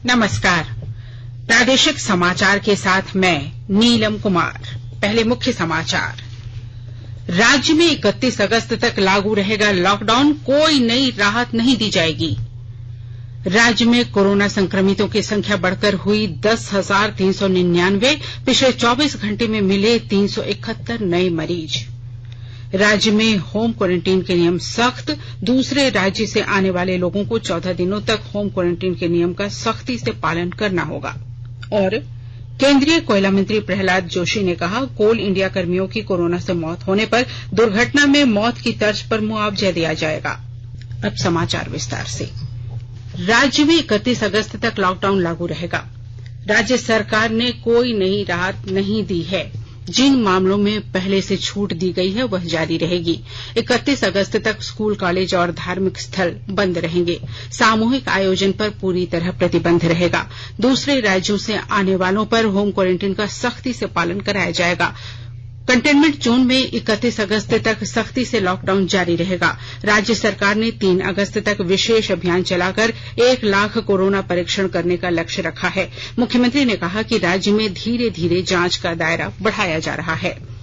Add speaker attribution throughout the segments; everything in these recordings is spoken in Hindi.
Speaker 1: नमस्कार। प्रादेशिक समाचार के साथ मैं नीलम कुमार। पहले मुख्य समाचार। राज्य में 31 अगस्त तक लागू रहेगा लॉकडाउन, कोई नई राहत नहीं दी जाएगी। राज्य में कोरोना संक्रमितों की संख्या बढ़कर हुई 10,399। पिछले 24 घंटे में मिले 371 नए मरीज। राज्य में होम क्वारंटीन के नियम सख्त, दूसरे राज्य से आने वाले लोगों को 14 दिनों तक होम क्वारंटीन के नियम का सख्ती से पालन करना होगा। और केंद्रीय कोयला मंत्री प्रहलाद जोशी ने कहा, कोल इंडिया कर्मियों की कोरोना से मौत होने पर दुर्घटना में मौत की तर्ज पर मुआवजा दिया जाएगा। अब समाचार विस्तार से। राज्य में 31 अगस्त तक लॉकडाउन लागू रहेगा। राज्य सरकार ने कोई नई राहत नहीं दी है। जिन मामलों में पहले से छूट दी गई है वह जारी रहेगी। 31 अगस्त तक स्कूल, कॉलेज और धार्मिक स्थल बंद रहेंगे। सामूहिक आयोजन पर पूरी तरह प्रतिबंध रहेगा। दूसरे राज्यों से आने वालों पर होम क्वारंटीन का सख्ती से पालन कराया जाएगा। कंटेनमेंट जोन में 31 अगस्त तक सख्ती से लॉकडाउन जारी रहेगा। राज्य सरकार ने 3 अगस्त तक विशेष अभियान चलाकर 1 लाख कोरोना परीक्षण करने का लक्ष्य रखा है। मुख्यमंत्री ने कहा कि राज्य में धीरे धीरे जांच का दायरा बढ़ाया जा रहा है।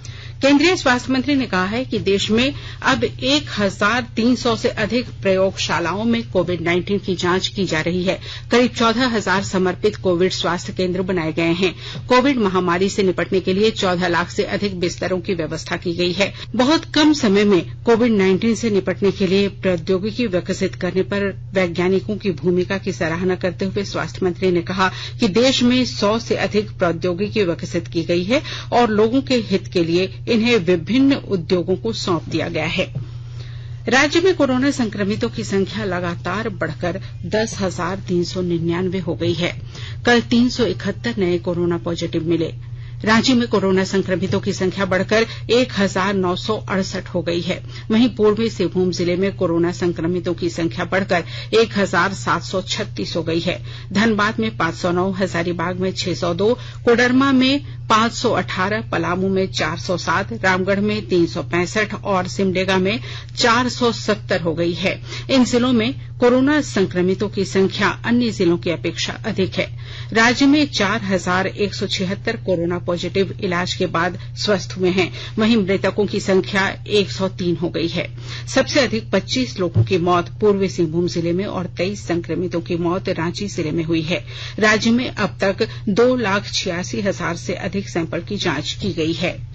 Speaker 1: केंद्रीय स्वास्थ्य मंत्री ने कहा है कि देश में अब 1,300 से अधिक प्रयोगशालाओं में कोविड-19 की जांच की जा रही है। करीब 14,000 समर्पित कोविड स्वास्थ्य केंद्र बनाए गए हैं। कोविड महामारी से निपटने के लिए 14 लाख से अधिक बिस्तरों की व्यवस्था की गई है। बहुत कम समय में कोविड-19 से निपटने के लिए प्रौद्योगिकी विकसित करने पर वैज्ञानिकों की भूमिका की सराहना करते हुए स्वास्थ्य मंत्री ने कहा कि देश में 100 से अधिक प्रौद्योगिकी विकसित की गई है और लोगों के हित के लिए इन्हें विभिन्न उद्योगों को सौंप दिया गया है। राज्य में कोरोना संक्रमितों की संख्या लगातार बढ़कर 10,399 हो गई है। कल 371 नए कोरोना पॉजिटिव मिले। रांची में कोरोना संक्रमितों की संख्या बढ़कर 1,968 हो गई है। वहीं पूर्वी सिंहभूम जिले में कोरोना संक्रमितों की संख्या बढ़कर 1,736 हो गई है। धनबाद में 509, हजारीबाग में 602, कोडरमा में 518, पलामू में 407, रामगढ़ में 365 और सिमडेगा में 470 हो गई है। इन जिलों में कोरोना संक्रमितों की संख्या अन्य जिलों की अपेक्षा अधिक है। राज्य में 4,176 कोरोना पॉजिटिव इलाज के बाद स्वस्थ हुए हैं। वहीं मृतकों की संख्या 103 हो गई है। सबसे अधिक 25 लोगों की मौत पूर्वी सिंहभूम जिले में और 23 संक्रमितों की मौत रांची जिले में हुई है। राज्य में अब तक 2,86,000 से अधिक सैंपल की जांच की गई है।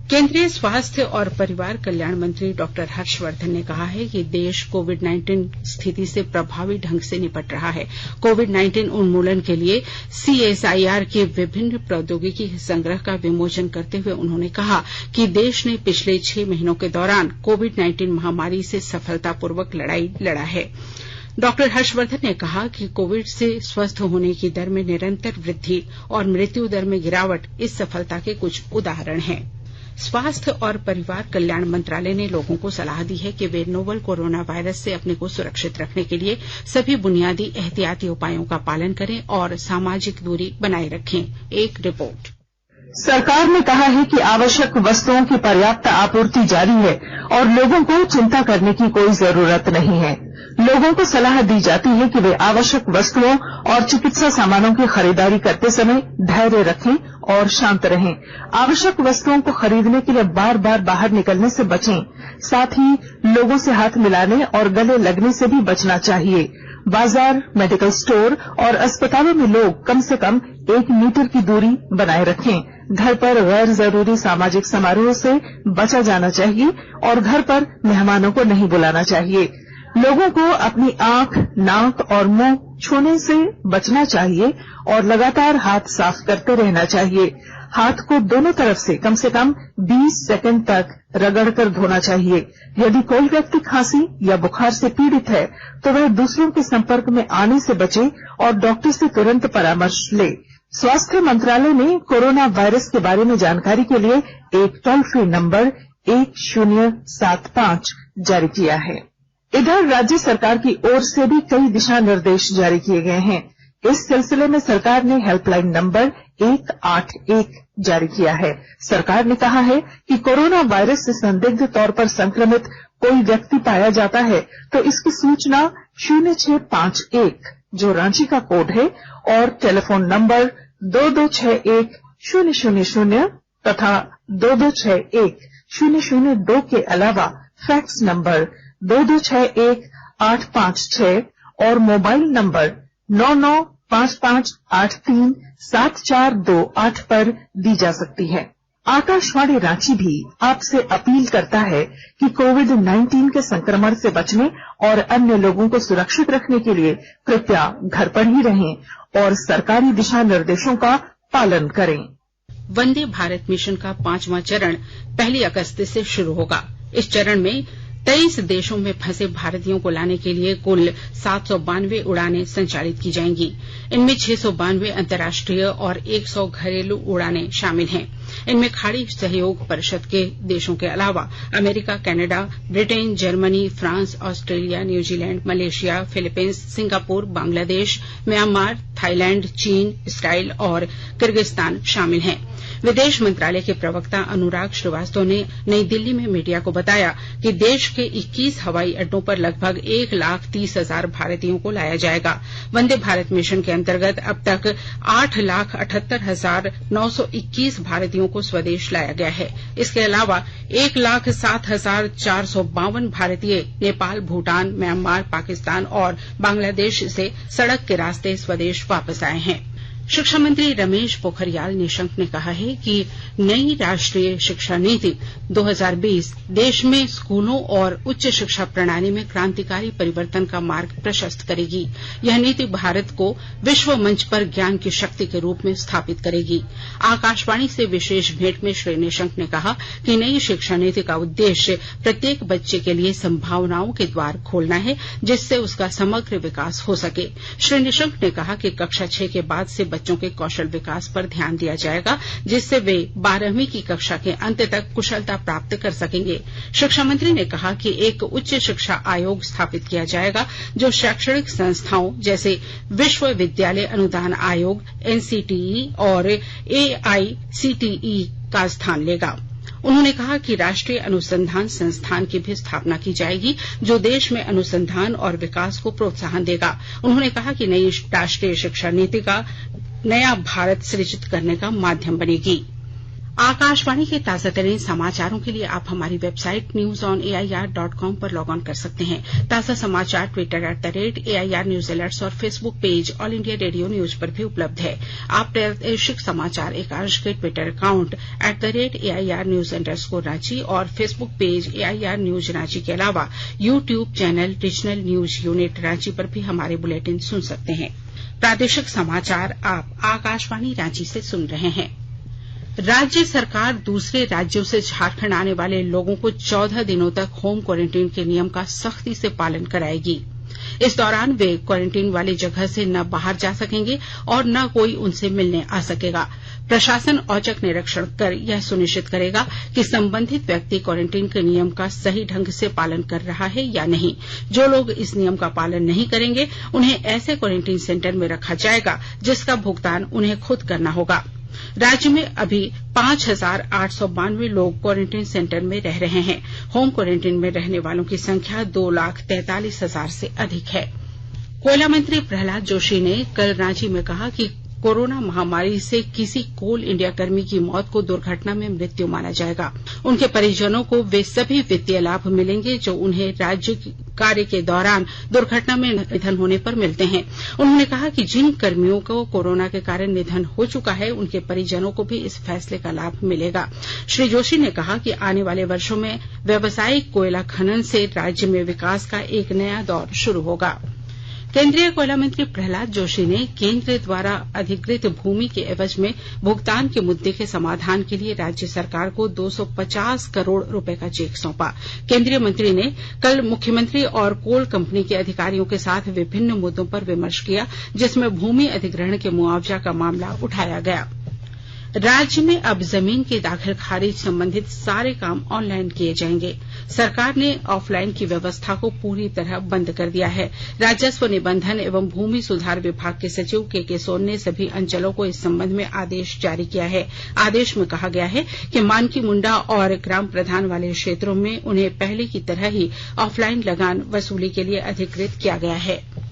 Speaker 1: केंद्रीय स्वास्थ्य और परिवार कल्याण मंत्री डॉक्टर हर्षवर्धन ने कहा है कि देश कोविड-19 स्थिति से प्रभावी ढंग से निपट रहा है। कोविड-19 उन्मूलन के लिए CSIR के विभिन्न प्रौद्योगिकी संग्रह का विमोचन करते हुए उन्होंने कहा कि देश ने पिछले 6 महीनों के दौरान कोविड-19 महामारी से सफलतापूर्वक लड़ाई लड़ा है। डॉक्टर हर्षवर्धन ने कहा कि कोविड से स्वस्थ होने की दर में निरंतर वृद्धि और मृत्यु दर में गिरावट इस सफलता के कुछ उदाहरण हैं। स्वास्थ्य और परिवार कल्याण मंत्रालय ने लोगों को सलाह दी है कि वे नोवल कोरोना वायरस से अपने को सुरक्षित रखने के लिए सभी बुनियादी एहतियाती उपायों का पालन करें और सामाजिक दूरी बनाए रखें। एक रिपोर्ट।
Speaker 2: सरकार ने कहा है कि आवश्यक वस्तुओं की पर्याप्त आपूर्ति जारी है और लोगों को चिंता करने की कोई जरूरत नहीं है। लोगों को सलाह दी जाती है कि वे आवश्यक वस्तुओं और चिकित्सा सामानों की खरीदारी करते समय धैर्य रखें और शांत रहें। आवश्यक वस्तुओं को खरीदने के लिए बार बार बाहर निकलने से बचें। साथ ही लोगों से हाथ मिलाने और गले लगने से भी बचना चाहिए। बाजार, मेडिकल स्टोर और अस्पतालों में लोग कम से कम 1 मीटर की दूरी बनाए रखें। घर पर गैर जरूरी सामाजिक समारोह से बचा जाना चाहिए और घर पर मेहमानों को नहीं बुलाना चाहिए। लोगों को अपनी आंख, नाक और मुंह छूने से बचना चाहिए और लगातार हाथ साफ करते रहना चाहिए। हाथ को दोनों तरफ से कम 20 सेकंड तक रगड़कर धोना चाहिए। यदि कोई व्यक्ति खांसी या बुखार से पीड़ित है तो वह दूसरों के संपर्क में आने से बचे और डॉक्टर से तुरंत परामर्श ले। स्वास्थ्य मंत्रालय ने कोरोना वायरस के बारे में जानकारी के लिए एक टोल फ्री नंबर 1075 जारी किया है। इधर राज्य सरकार की ओर से भी कई दिशा निर्देश जारी किए गए हैं। इस सिलसिले में सरकार ने हेल्पलाइन नंबर 181 जारी किया है। सरकार ने कहा है कि कोरोना वायरस से संदिग्ध तौर पर संक्रमित कोई व्यक्ति पाया जाता है तो इसकी सूचना 0651 जो रांची का कोड है, और टेलीफोन नंबर 2261-000 तथा 2261-002 के अलावा फैक्स नंबर 2261-856 और मोबाइल नंबर 9955837428 पर दी जा सकती है। आकाशवाणी रांची भी आपसे अपील करता है कि कोविड-19 के संक्रमण से बचने और अन्य लोगों को सुरक्षित रखने के लिए कृपया घर पर ही रहें और सरकारी दिशा निर्देशों का पालन करें।
Speaker 1: वंदे भारत मिशन का 5वां चरण 1 अगस्त से शुरू होगा। इस चरण में 23 देशों में फंसे भारतीयों को लाने के लिए कुल 792 उड़ानें संचालित की जाएंगी। इनमें 692 अंतर्राष्ट्रीय और 100 घरेलू उड़ानें शामिल हैं। इनमें खाड़ी सहयोग परिषद के देशों के अलावा America, Canada, Britain, Germany, France, Australia, New Zealand, Malaysia, Philippines, Singapore, Bangladesh, Myanmar, Thailand, चीन, इसराइल और किर्गिस्तान शामिल हैं। विदेश मंत्रालय के प्रवक्ता अनुराग श्रीवास्तव ने नई दिल्ली में मीडिया को बताया कि देश के 21 हवाई अड्डों पर लगभग 1,30,000 भारतीयों को लाया जाएगा। वंदे भारत मिशन के अंतर्गत अब तक 8,78,921 भारतीयों को स्वदेश लाया गया है। इसके अलावा 1,07,452 भारतीय नेपाल, भूटान, म्यांमार, पाकिस्तान और बांग्लादेश से सड़क के रास्ते स्वदेश वापस आए हैं। शिक्षा मंत्री रमेश पोखरियाल निशंक ने कहा है कि नई राष्ट्रीय शिक्षा नीति 2020 देश में स्कूलों और उच्च शिक्षा प्रणाली में क्रांतिकारी परिवर्तन का मार्ग प्रशस्त करेगी। यह नीति भारत को विश्व मंच पर ज्ञान की शक्ति के रूप में स्थापित करेगी। आकाशवाणी से विशेष भेंट में श्री निशंक ने कहा कि नई शिक्षा नीति का उद्देश्य प्रत्येक बच्चे के लिए संभावनाओं के द्वार खोलना है, जिससे उसका समग्र विकास हो सके। श्री निशंक ने कहा कि कक्षा 6 के बाद से बच्चों के कौशल विकास पर ध्यान दिया जाएगा, जिससे वे 12वीं की कक्षा के अंत तक कुशलता प्राप्त कर सकेंगे। शिक्षा मंत्री ने कहा कि एक उच्च शिक्षा आयोग स्थापित किया जाएगा जो शैक्षणिक संस्थाओं जैसे विश्वविद्यालय अनुदान आयोग, एनसीटीई और एआईसीटीई का स्थान लेगा। उन्होंने कहा कि राष्ट्रीय अनुसंधान संस्थान की भी स्थापना की जाएगी जो देश में अनुसंधान और विकास को प्रोत्साहन देगा। उन्होंने कहा कि नई राष्ट्रीय शिक्षा नीति का नया भारत सृजित करने का माध्यम बनेगी। आकाशवाणी के ताजा तरीन समाचारों के लिए आप हमारी वेबसाइट newsonair.com पर लॉग ऑन कर सकते हैं। ताजा समाचार ट्विटर @AIR न्यूज अलर्ट्स और Facebook page All India Radio news पर भी उपलब्ध है। आप प्रादेशिक समाचार एकांश के Twitter account @AIR news _Ranchi और फेसबुक पेज AIR न्यूज रांची के अलावा YouTube channel regional news unit Ranchi पर भी हमारे बुलेटिन सुन सकते हैं। प्रादेशिक समाचार आप आकाशवाणी रांची से सुन रहे हैं। राज्य सरकार दूसरे राज्यों से झारखंड आने वाले लोगों को 14 दिनों तक होम क्वारंटीन के नियम का सख्ती से पालन कराएगी। इस दौरान वे क्वारंटीन वाली जगह से न बाहर जा सकेंगे और न कोई उनसे मिलने आ सकेगा। प्रशासन औचक निरीक्षण कर यह सुनिश्चित करेगा कि संबंधित व्यक्ति क्वारंटीन के नियम का सही ढंग से पालन कर रहा है या नहीं। जो लोग इस नियम का पालन नहीं करेंगे उन्हें ऐसे क्वारंटीन सेंटर में रखा जाएगा जिसका भुगतान उन्हें खुद करना होगा। राज्य में अभी 5,892 लोग क्वारंटीन सेंटर में रह रहे हैं। होम क्वारंटीन में रहने वालों की संख्या 2,43,000 से अधिक है। कोयला मंत्री प्रहलाद जोशी ने कल रांची में कहा कि कोरोना महामारी से किसी कोल इंडिया कर्मी की मौत को दुर्घटना में मृत्यु माना जाएगा। उनके परिजनों को वे सभी वित्तीय लाभ मिलेंगे जो उन्हें राज्य कार्य के दौरान दुर्घटना में निधन होने पर मिलते हैं। उन्होंने कहा कि जिन कर्मियों को कोरोना के कारण निधन हो चुका है उनके परिजनों को भी इस फैसले का लाभ मिलेगा। श्री जोशी ने कहा कि आने वाले वर्षों में व्यावसायिक कोयला खनन से राज्य में विकास का एक नया दौर शुरू होगा। केंद्रीय कोयला मंत्री प्रहलाद जोशी ने केंद्र द्वारा अधिकृत भूमि के एवज में भुगतान के मुद्दे के समाधान के लिए राज्य सरकार को 250 करोड़ रुपए का चेक सौंपा। केंद्रीय मंत्री ने कल मुख्यमंत्री और कोल कंपनी के अधिकारियों के साथ विभिन्न मुद्दों पर विमर्श किया, जिसमें भूमि अधिग्रहण के मुआवजा का मामला उठाया गया। राज्य में अब जमीन के दाखिल खारिज संबंधित सारे काम ऑनलाइन किए जाएंगे। सरकार ने ऑफलाइन की व्यवस्था को पूरी तरह बंद कर दिया है। राजस्व निबंधन एवं भूमि सुधार विभाग के सचिव के सोन ने सभी अंचलों को इस संबंध में आदेश जारी किया है। आदेश में कहा गया है कि मानकी मुंडा और ग्राम प्रधान वाले क्षेत्रों में उन्हें पहले की तरह ही ऑफलाइन लगान वसूली के लिए अधिकृत किया गया है।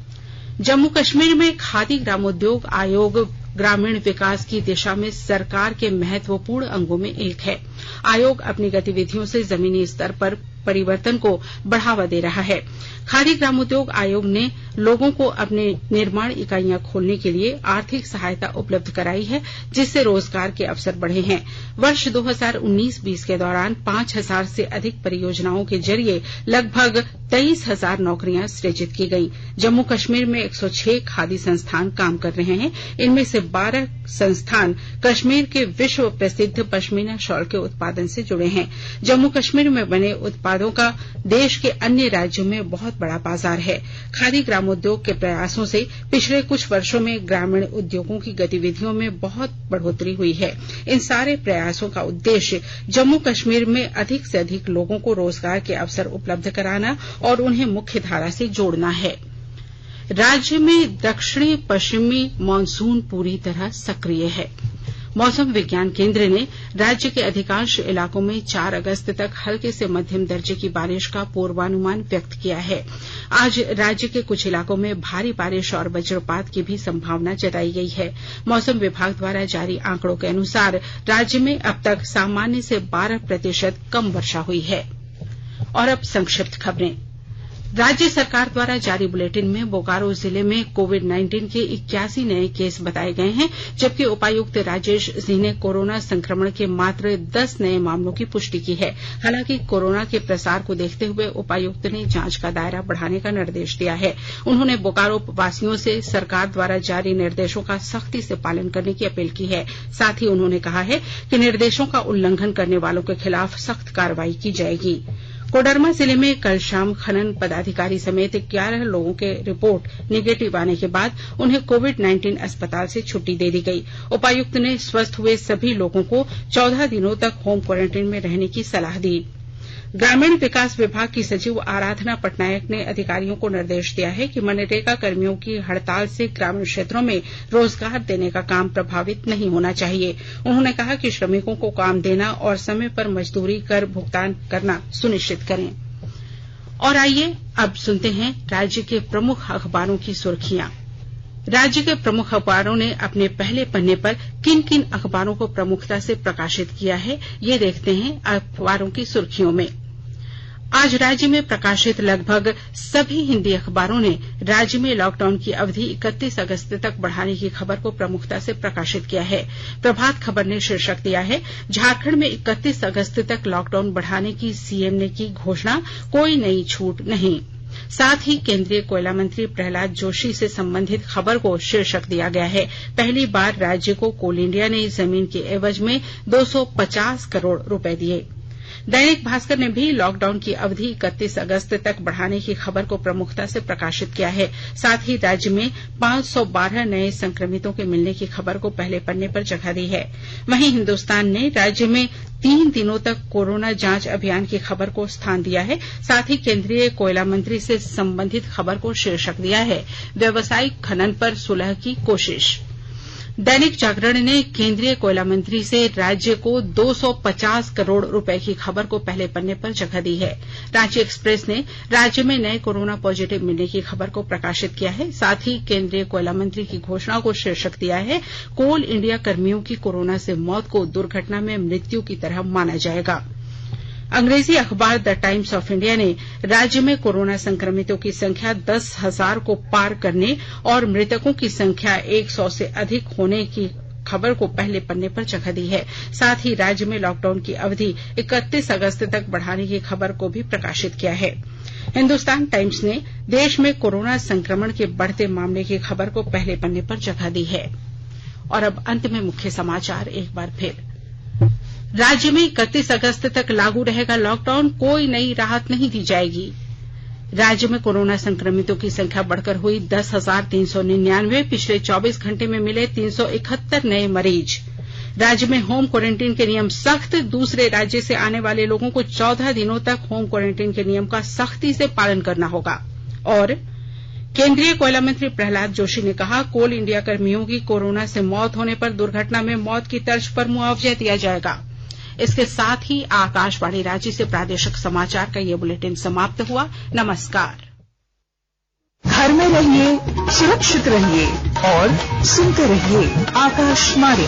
Speaker 1: जम्मू कश्मीर में खादी ग्रामोद्योग आयोग ग्रामीण विकास की दिशा में सरकार के महत्वपूर्ण अंगों में एक है। आयोग अपनी गतिविधियों से जमीनी स्तर पर परिवर्तन को बढ़ावा दे रहा है। खादी ग्रामोद्योग आयोग ने लोगों को अपने निर्माण इकाइयां खोलने के लिए आर्थिक सहायता उपलब्ध कराई है, जिससे रोजगार के अवसर बढ़े हैं। वर्ष 2019-20 के दौरान 5,000 से अधिक परियोजनाओं के जरिए लगभग 23,000 नौकरियां सृजित की गई। जम्मू कश्मीर में 106 खादी संस्थान काम कर रहे हैं। इनमें से 12 संस्थान कश्मीर के विश्व प्रसिद्ध पश्मीना शॉल के उत्पादन से जुड़े हैं। जम्मू कश्मीर में बने उत्पादों का देश के अन्य राज्यों में बहुत बड़ा बाजार है। खादी ग्रामोद्योग के प्रयासों से पिछले कुछ वर्षों में ग्रामीण उद्योगों की गतिविधियों में बहुत बढ़ोतरी हुई है। इन सारे प्रयासों का उद्देश्य जम्मू कश्मीर में अधिक से अधिक लोगों को रोजगार के अवसर उपलब्ध कराना और उन्हें मुख्य धारा से जोड़ना है। राज्य में दक्षिणी पश्चिमी मानसून पूरी तरह सक्रिय है। मौसम विज्ञान केंद्र ने राज्य के अधिकांश इलाकों में 4 अगस्त तक हल्के से मध्यम दर्जे की बारिश का पूर्वानुमान व्यक्त किया है। आज राज्य के कुछ इलाकों में भारी बारिश और वज्रपात की भी संभावना जताई गई है। मौसम विभाग द्वारा जारी आंकड़ों के अनुसार राज्य में अब तक सामान्य से 12% कम वर्षा हुई है। और अब संक्षिप्त खबरें। राज्य सरकार द्वारा जारी बुलेटिन में बोकारो जिले में कोविड-19 के 81 नए केस बताए गए हैं, जबकि उपायुक्त राजेश सिंह ने कोरोना संक्रमण के मात्र 10 नए मामलों की पुष्टि की है। हालांकि कोरोना के प्रसार को देखते हुए उपायुक्त ने जांच का दायरा बढ़ाने का निर्देश दिया है। उन्होंने बोकारो वासियों से सरकार द्वारा जारी निर्देशों का सख्ती से पालन करने की अपील की है। साथ ही उन्होंने कहा है कि निर्देशों का उल्लंघन करने वालों के खिलाफ सख्त कार्रवाई की जाएगी। कोडरमा जिले में कल शाम खनन पदाधिकारी समेत 11 लोगों के रिपोर्ट निगेटिव आने के बाद उन्हें कोविड-19 अस्पताल से छुट्टी दे दी गई। उपायुक्त ने स्वस्थ हुए सभी लोगों को 14 दिनों तक होम क्वारंटीन में रहने की सलाह दी। ग्रामीण विकास विभाग की सचिव आराधना पटनायक ने अधिकारियों को निर्देश दिया है कि मनरेगा कर्मियों की हड़ताल से ग्रामीण क्षेत्रों में रोजगार देने का काम प्रभावित नहीं होना चाहिए। उन्होंने कहा कि श्रमिकों को काम देना और समय पर मजदूरी कर भुगतान करना सुनिश्चित करें। और आइए अब सुनते हैं राज्य के प्रमुख अखबारों की सुर्खियां। राज्य के प्रमुख अखबारों ने अपने पहले पन्ने पर किन किन अखबारों को प्रमुखता से प्रकाशित किया है, ये देखते हैं अखबारों की सुर्खियों में। आज राज्य में प्रकाशित लगभग सभी हिंदी अखबारों ने राज्य में लॉकडाउन की अवधि 31 अगस्त तक बढ़ाने की खबर को प्रमुखता से प्रकाशित किया है। प्रभात खबर ने शीर्षक दिया है, झारखंड में 31 अगस्त तक लॉकडाउन बढ़ाने की सीएम ने की घोषणा, कोई नई छूट नहीं। साथ ही केंद्रीय कोयला मंत्री प्रहलाद जोशी से संबंधित खबर को शीर्षक दिया गया है, पहली बार राज्य को कोल इंडिया ने जमीन के एवज में 250 करोड़ रुपए दिए। दैनिक भास्कर ने भी लॉकडाउन की अवधि 31 अगस्त तक बढ़ाने की खबर को प्रमुखता से प्रकाशित किया है। साथ ही राज्य में 512 नए संक्रमितों के मिलने की खबर को पहले पन्ने पर जगह दी है। वहीं हिन्दुस्तान ने राज्य में 3 दिनों तक कोरोना जांच अभियान की खबर को स्थान दिया है। साथ ही केंद्रीय कोयला मंत्री से संबंधित खबर को शीर्षक दिया है, व्यावसायिक खनन पर सुलह की कोशिश। दैनिक जागरण ने केंद्रीय कोयला मंत्री से राज्य को 250 करोड़ रुपए की खबर को पहले पन्ने पर जगह दी है। रांची एक्सप्रेस ने राज्य में नए कोरोना पॉजिटिव मिलने की खबर को प्रकाशित किया है। साथ ही केंद्रीय कोयला मंत्री की घोषणा को शीर्षक दिया है, कोल इंडिया कर्मियों की कोरोना से मौत को दुर्घटना में मृत्यु की तरह माना जाएगा। अंग्रेजी अखबार द टाइम्स ऑफ इंडिया ने राज्य में कोरोना संक्रमितों की संख्या 10,000 को पार करने और मृतकों की संख्या 100 से अधिक होने की खबर को पहले पन्ने पर जगह दी है। साथ ही राज्य में लॉकडाउन की अवधि 31 अगस्त तक बढ़ाने की खबर को भी प्रकाशित किया है। हिन्दुस्तान टाइम्स ने देश में कोरोना संक्रमण के बढ़ते मामले की खबर को पहले पन्ने पर जगह दी है। और अब अंत में मुख्य समाचार एक बार फिर। राज्य में 31 अगस्त तक लागू रहेगा लॉकडाउन, कोई नई राहत नहीं दी जाएगी। राज्य में कोरोना संक्रमितों की संख्या बढ़कर हुई 10,399, पिछले 24 घंटे में मिले 371 नए मरीज। राज्य में होम क्वारंटीन के नियम सख्त, दूसरे राज्य से आने वाले लोगों को 14 दिनों तक होम क्वारंटीन के नियम का सख्ती से पालन करना होगा। और केंद्रीय कोयला मंत्री प्रहलाद जोशी ने कहा, कोल इंडिया कर्मियों की कोरोना से मौत होने पर दुर्घटना में मौत की तर्ज पर मुआवजा दिया जाएगा। इसके साथ ही आकाशवाणी रांची से प्रादेशिक समाचार का ये बुलेटिन समाप्त हुआ। नमस्कार।
Speaker 2: घर में रहिए, सुरक्षित रहिए और सुनते रहिए आकाशवाणी।